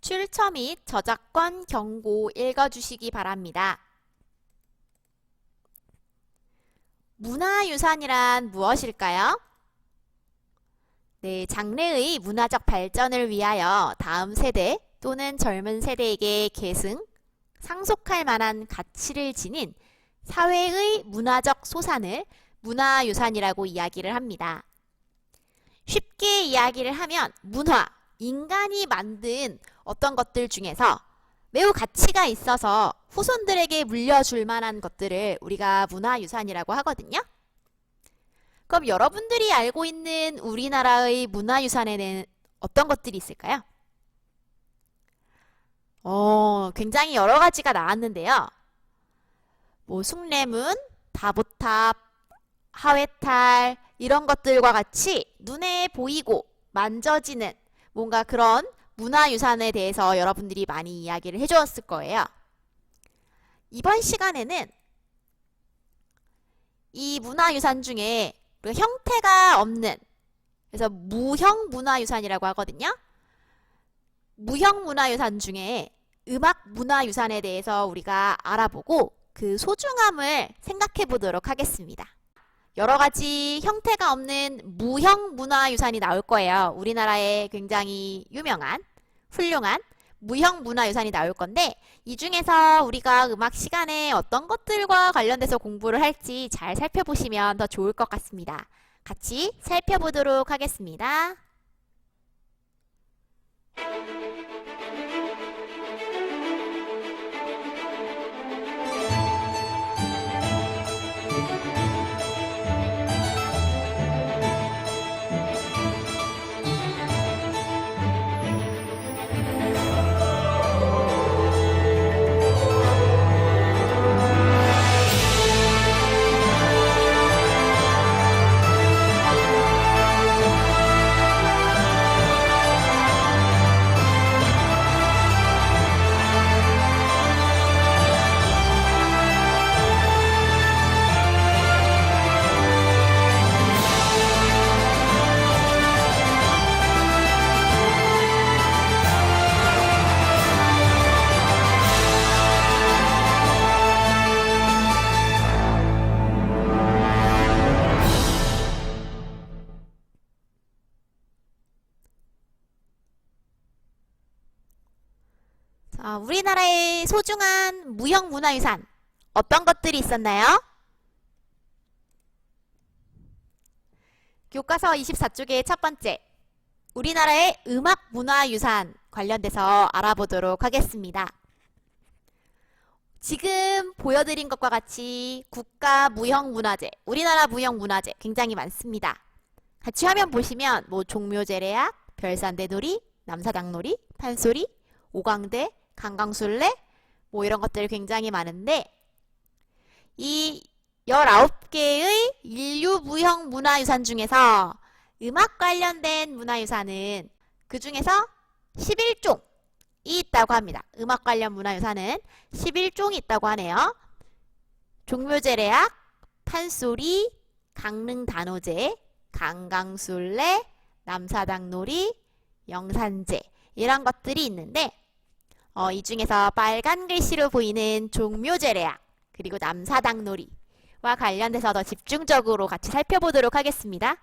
출처 및 저작권 경고 읽어주시기 바랍니다. 문화유산이란 무엇일까요? 네, 장래의 문화적 발전을 위하여 다음 세대 또는 젊은 세대에게 계승, 상속할 만한 가치를 지닌 사회의 문화적 소산을 문화유산이라고 이야기를 합니다. 쉽게 이야기를 하면 문화, 인간이 만든 어떤 것들 중에서 매우 가치가 있어서 후손들에게 물려줄 만한 것들을 우리가 문화유산이라고 하거든요. 그럼 여러분들이 알고 있는 우리나라의 문화유산에는 어떤 것들이 있을까요? 굉장히 여러 가지가 나왔는데요. 숭례문, 다보탑, 하회탈 이런 것들과 같이 눈에 보이고 만져지는 뭔가 그런 문화유산에 대해서 여러분들이 많이 이야기를 해주었을 거예요. 이번 시간에는 이 문화유산 중에 형태가 없는, 그래서 무형 문화유산이라고 하거든요. 무형 문화유산 중에 음악 문화유산에 대해서 우리가 알아보고 그 소중함을 생각해 보도록 하겠습니다. 여러 가지 형태가 없는 무형 문화유산이 나올 거예요. 우리나라에 굉장히 유명한, 훌륭한 무형 문화유산이 나올 건데, 이 중에서 우리가 음악 시간에 어떤 것들과 관련돼서 공부를 할지 잘 살펴보시면 더 좋을 것 같습니다. 같이 살펴보도록 하겠습니다. 우리나라의 소중한 무형 문화유산 어떤 것들이 있었나요? 교과서 24쪽의 첫 번째, 우리나라의 음악 문화유산 관련돼서 알아보도록 하겠습니다. 지금 보여드린 것과 같이 국가 무형문화재, 우리나라 무형문화재 굉장히 많습니다. 같이 화면 보시면 종묘제례악, 별산대놀이, 남사당놀이, 판소리, 오광대, 강강술래 이런 것들이 굉장히 많은데, 이 19개의 인류 무형 문화유산 중에서 음악 관련된 문화유산은 그 중에서 11종이 있다고 합니다. 음악 관련 문화유산은 11종이 있다고 하네요. 종묘제례악, 판소리, 강릉단오제, 강강술래, 남사당놀이, 영산제 이런 것들이 있는데, 이 중에서 빨간 글씨로 보이는 종묘제례악 그리고 남사당놀이와 관련돼서 더 집중적으로 같이 살펴보도록 하겠습니다.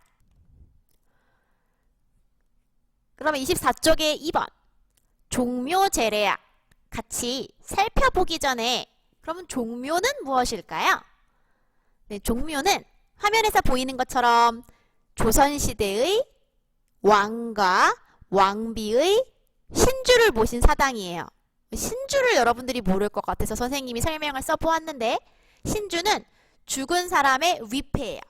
그러면 24쪽의 2번 종묘제례악 같이 살펴보기 전에, 그러면 종묘는 무엇일까요? 네, 종묘는 화면에서 보이는 것처럼 조선시대의 왕과 왕비의 신주를 모신 사당이에요. 신주를 여러분들이 모를 것 같아서 선생님이 설명을 써보았는데, 신주는 죽은 사람의 위패예요.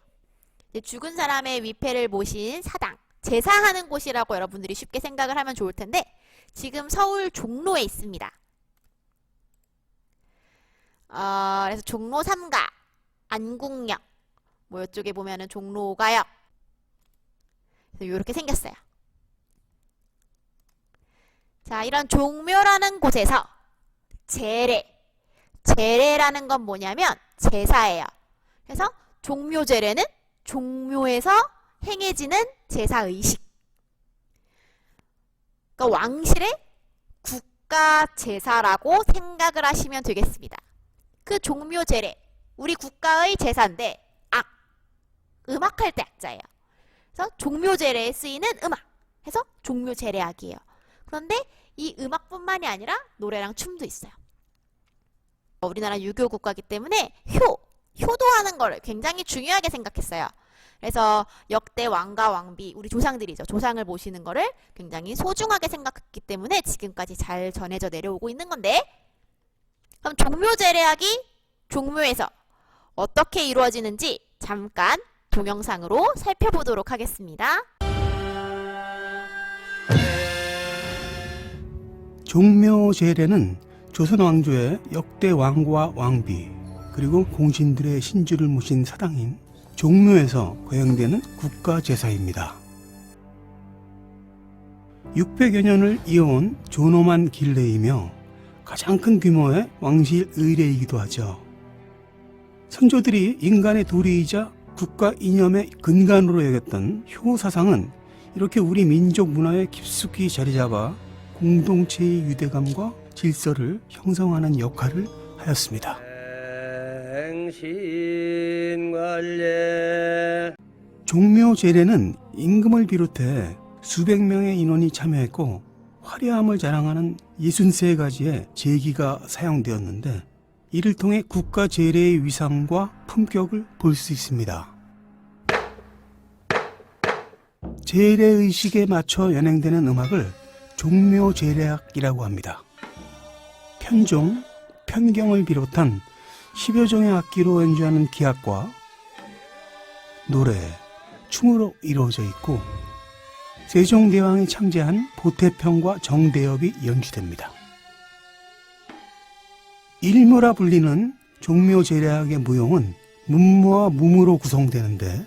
죽은 사람의 위패를 모신 사당, 제사하는 곳이라고 여러분들이 쉽게 생각을 하면 좋을 텐데, 지금 서울 종로에 있습니다. 그래서 종로 3가, 안국역, 이쪽에 보면은 종로 5가역, 이렇게 생겼어요. 자, 이런 종묘라는 곳에서 제례라는 건 뭐냐면 제사예요. 그래서 종묘제례는 종묘에서 행해지는 제사의식. 그러니까 왕실의 국가 제사라고 생각을 하시면 되겠습니다. 그 종묘 제례, 우리 국가의 제사인데 음악할 때 악자예요. 그래서 종묘 제례에 쓰이는 음악 해서 종묘 제례악이에요. 그런데 이 음악뿐만이 아니라 노래랑 춤도 있어요. 우리나라 유교 국가이기 때문에 효도하는 걸 굉장히 중요하게 생각했어요. 그래서 역대 왕과 왕비, 우리 조상들이죠. 조상을 모시는 거를 굉장히 소중하게 생각했기 때문에 지금까지 잘 전해져 내려오고 있는 건데, 그럼 종묘 제례악이 종묘에서 어떻게 이루어지는지 잠깐 동영상으로 살펴보도록 하겠습니다. 종묘 제례는 조선 왕조의 역대 왕과 왕비 그리고 공신들의 신주를 모신 사당인 종묘에서 거행되는 국가 제사입니다. 600여 년을 이어온 존엄한 길례이며 가장 큰 규모의 왕실 의례이기도 하죠. 선조들이 인간의 도리이자 국가 이념의 근간으로 여겼던 효사상은 이렇게 우리 민족 문화에 깊숙이 자리잡아 공동체의 유대감과 질서를 형성하는 역할을 하였습니다. 종묘 제례는 임금을 비롯해 수백 명의 인원이 참여했고 화려함을 자랑하는 63가지의 제기가 사용되었는데 이를 통해 국가 제례의 위상과 품격을 볼 수 있습니다. 제례의식에 맞춰 연행되는 음악을 종묘 제례악이라고 합니다. 편종, 편경을 비롯한 10여 종의 악기로 연주하는 기악과 노래, 춤으로 이루어져 있고 세종대왕이 창제한 보태평과 정대엽이 연주됩니다. 일무라 불리는 종묘 제례악의 무용은 문무와 무무로 구성되는데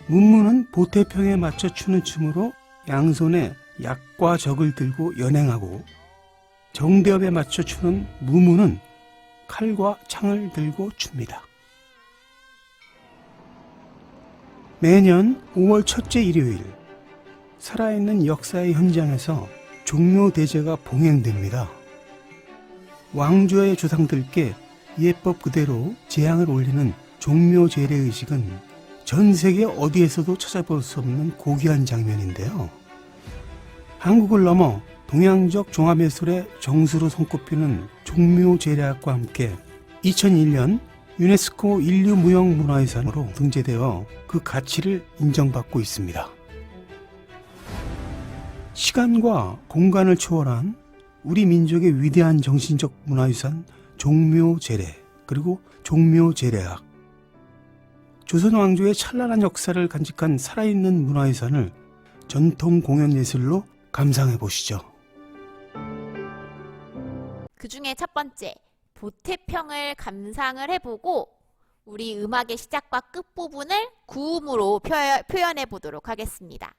문무는 보태평에 맞춰 추는 춤으로 양손에 약과 적을 들고 연행하고 정대엽에 맞춰 추는 무무는 칼과 창을 들고 춥니다. 매년 5월 첫째 일요일 살아있는 역사의 현장에서 종묘 대제가 봉행됩니다. 왕조의 조상들께 예법 그대로 제향을 올리는 종묘 제례의식은 전 세계 어디에서도 찾아볼 수 없는 고귀한 장면인데요. 한국을 넘어 동양적 종합예술의 정수로 손꼽히는 종묘 제례악과 함께 2001년 유네스코 인류무형문화유산으로 등재되어 그 가치를 인정받고 있습니다. 시간과 공간을 초월한 우리 민족의 위대한 정신적 문화유산 종묘 제례 그리고 종묘 제례악, 조선 왕조의 찬란한 역사를 간직한 살아있는 문화유산을 전통 공연 예술로 감상해 보시죠. 그 중에 첫 번째, 보태평을 감상을 해보고 우리 음악의 시작과 끝부분을 구음으로 표현해 보도록 하겠습니다.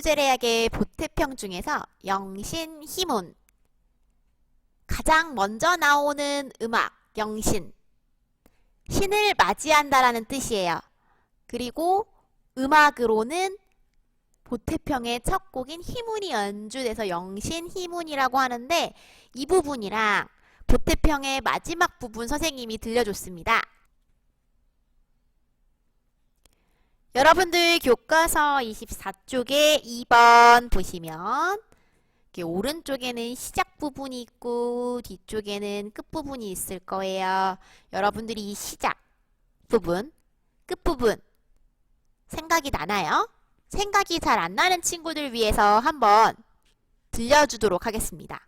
종묘제례악의 보태평 중에서 영신, 희문, 가장 먼저 나오는 음악, 영신. 신을 맞이한다라는 뜻이에요. 그리고 음악으로는 보태평의 첫 곡인 희문이 연주돼서 영신, 희문이라고 하는데 이 부분이랑 보태평의 마지막 부분 선생님이 들려줬습니다. 여러분들 교과서 24쪽에 2번 보시면 이렇게 오른쪽에는 시작 부분이 있고 뒤쪽에는 끝 부분이 있을 거예요. 여러분들이 이 시작 부분, 끝 부분 생각이 나나요? 생각이 잘 안 나는 친구들 위해서 한번 들려주도록 하겠습니다.